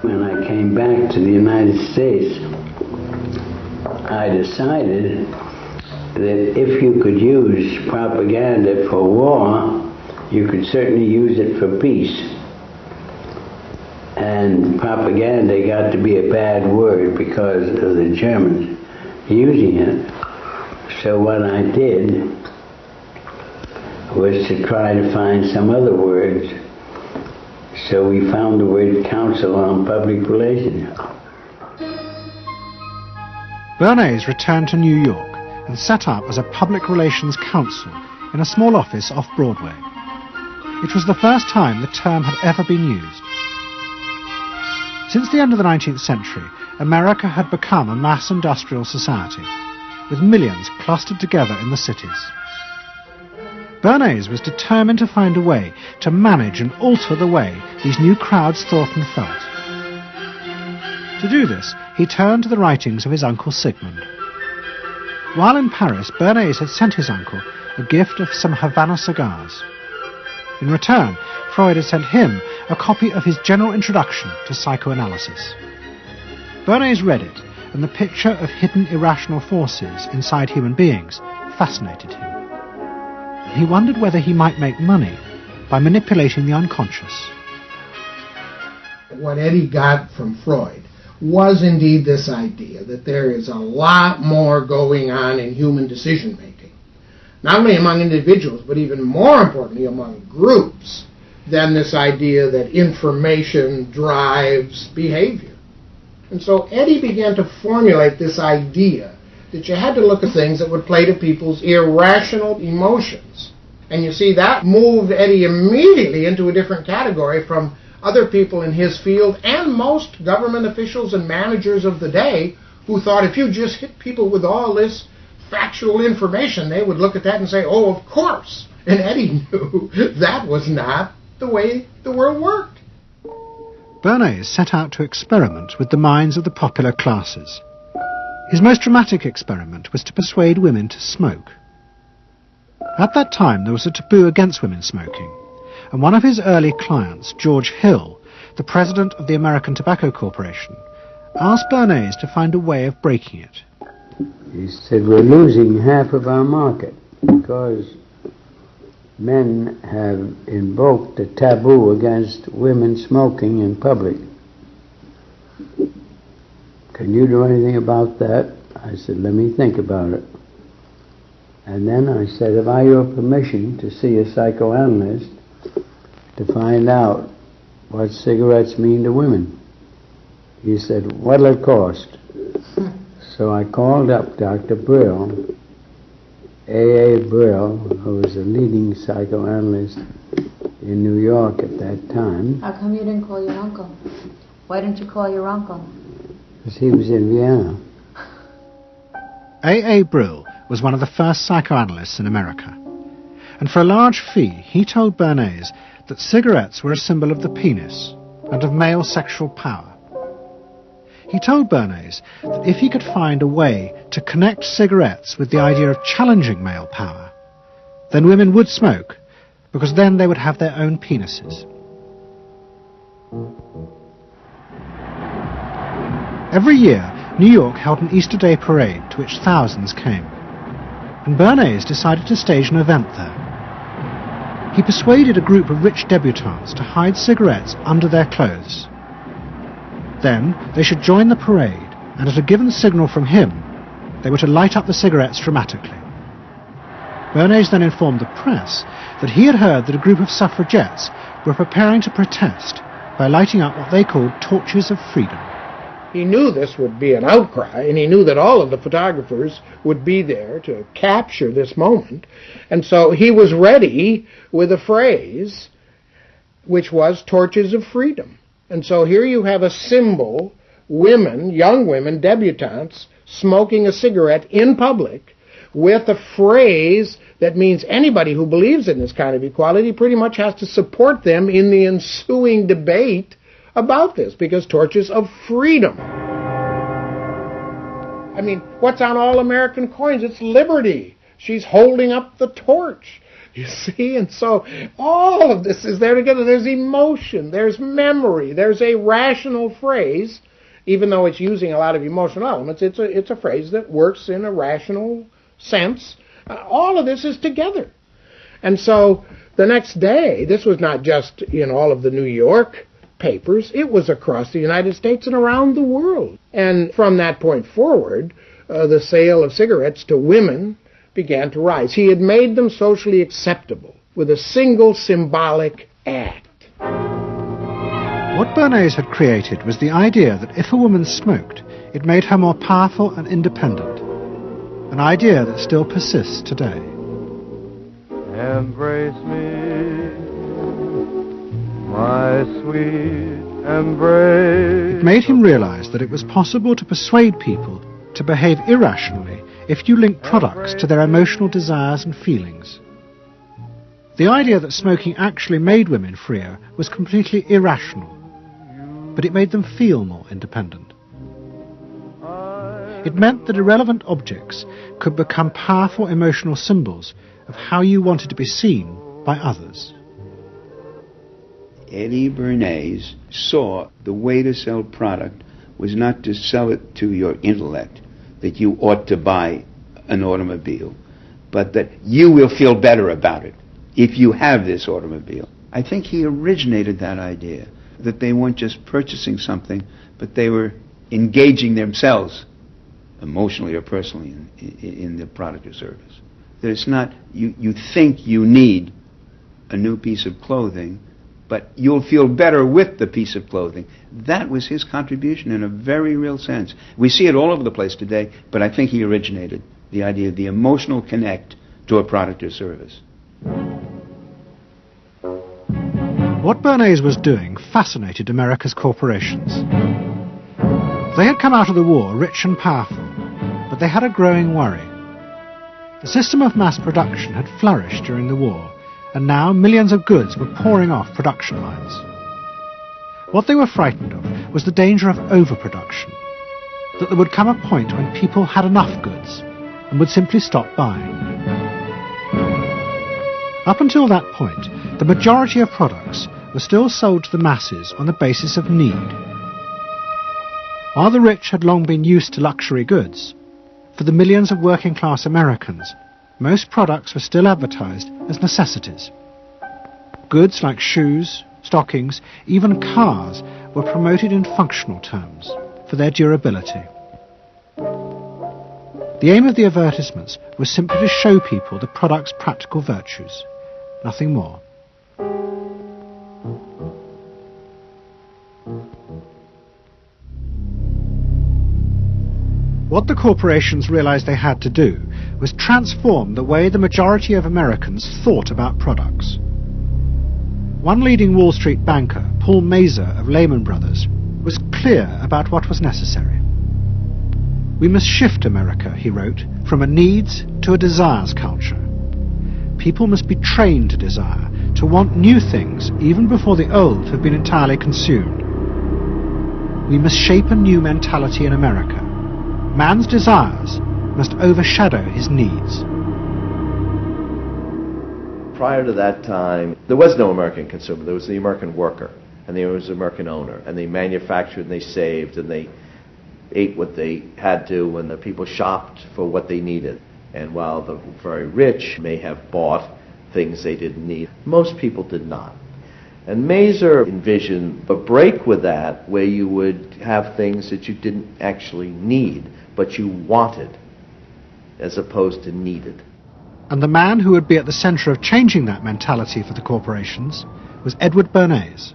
When I came back to the United States, I decided that if you could use propaganda for war, you could certainly use it for peace. And propaganda got to be a bad word because of the Germans using it. So what I did was to try to find some other words. So we found the word Council on Public Relations. Bernays returned to New York and set up as a public relations counsel in a small office off Broadway. It was the first time the term had ever been used. Since the end of the 19th century, America had become a mass industrial society, with millions clustered together in the cities. Bernays was determined to find a way to manage and alter the way these new crowds thought and felt. To do this, he turned to the writings of his uncle Sigmund. While in Paris, Bernays had sent his uncle a gift of some Havana cigars. In return, Freud had sent him a copy of his general introduction to psychoanalysis. Bernays read it, and the picture of hidden irrational forces inside human beings fascinated him. And he wondered whether he might make money by manipulating the unconscious. What Eddie got from Freud was indeed this idea that there is a lot more going on in human decision-making, not only among individuals, but even more importantly among groups, than this idea that information drives behavior. And so Eddie began to formulate this idea that you had to look at things that would play to people's irrational emotions. And you see, that moved Eddie immediately into a different category from other people in his field and most government officials and managers of the day who thought if you just hit people with all this factual information, they would look at that and say, oh, of course. And Eddie knew that was not the way the world worked. Bernays set out to experiment with the minds of the popular classes. His most dramatic experiment was to persuade women to smoke. At that time, there was a taboo against women smoking, and one of his early clients, George Hill, the president of the American Tobacco Corporation, asked Bernays to find a way of breaking it. He said, we're losing half of our market because men have invoked a taboo against women smoking in public. Can you do anything about that? I said, let me think about it. And then I said, have I your permission to see a psychoanalyst to find out what cigarettes mean to women? He said, what'll it cost? So I called up Dr. Brill, A.A. Brill, who was a leading psychoanalyst in New York at that time. How come you didn't call your uncle? Why didn't you call your uncle? Because he was in Vienna. A.A. Brill was one of the first psychoanalysts in America, and for a large fee he told Bernays that cigarettes were a symbol of the penis and of male sexual power. He told Bernays that if he could find a way to connect cigarettes with the idea of challenging male power, then women would smoke, because then they would have their own penises. Every year, New York held an Easter Day parade to which thousands came, and Bernays decided to stage an event there. He persuaded a group of rich debutantes to hide cigarettes under their clothes. Then they should join the parade, and at a given signal from him, they were to light up the cigarettes dramatically. Bernays then informed the press that he had heard that a group of suffragettes were preparing to protest by lighting up what they called torches of freedom. He knew this would be an outcry, and he knew that all of the photographers would be there to capture this moment. And so he was ready with a phrase which was torches of freedom. And so here you have a symbol, women, young women, debutantes, smoking a cigarette in public with a phrase that means anybody who believes in this kind of equality pretty much has to support them in the ensuing debate about this, because torches of freedom. I mean, what's on all American coins? It's liberty. She's holding up the torch. You see? And so all of this is there together. There's emotion, there's memory, there's a rational phrase, even though it's using a lot of emotional elements. It's a phrase that works in a rational sense. All of this is together. And so the next day, this was not just in all of the New York papers, it was across the United States and around the world. And from that point forward, the sale of cigarettes to women began to rise. He had made them socially acceptable with a single symbolic act. What Bernays had created was the idea that if a woman smoked, it made her more powerful and independent, an idea that still persists today. Embrace me, my sweet embrace. It made him realize that it was possible to persuade people to behave irrationally if you link products to their emotional desires and feelings. The idea that smoking actually made women freer was completely irrational, but it made them feel more independent. It meant that irrelevant objects could become powerful emotional symbols of how you wanted to be seen by others. Eddie Bernays saw the way to sell product was not to sell it to your intellect, that you ought to buy an automobile, but that you will feel better about it if you have this automobile. I think he originated that idea, that they weren't just purchasing something, but they were engaging themselves emotionally or personally in the product or service. That it's not, you think you need a new piece of clothing, but you'll feel better with the piece of clothing. That was his contribution in a very real sense. We see it all over the place today, but I think he originated the idea of the emotional connect to a product or service. What Bernays was doing fascinated America's corporations. They had come out of the war rich and powerful, but they had a growing worry. The system of mass production had flourished during the war, and now millions of goods were pouring off production lines. What they were frightened of was the danger of overproduction, that there would come a point when people had enough goods and would simply stop buying. Up until that point, the majority of products were still sold to the masses on the basis of need. While the rich had long been used to luxury goods, for the millions of working-class Americans, most products were still advertised as necessities. Goods like shoes, stockings, even cars were promoted in functional terms for their durability. The aim of the advertisements was simply to show people the product's practical virtues, nothing more. What the corporations realized they had to do was transform the way the majority of Americans thought about products. One leading Wall Street banker, Paul Mazur of Lehman Brothers, was clear about what was necessary. We must shift America, he wrote, from a needs to a desires culture. People must be trained to desire, to want new things even before the old have been entirely consumed. We must shape a new mentality in America. Man's desires must overshadow his needs. Prior to that time, there was no American consumer. There was the American worker, and there was the American owner, and they manufactured and they saved and they ate what they had to, and the people shopped for what they needed. And while the very rich may have bought things they didn't need, most people did not. And Mazur envisioned a break with that, where you would have things that you didn't actually need, but you wanted, as opposed to needed. And the man who would be at the center of changing that mentality for the corporations was Edward Bernays.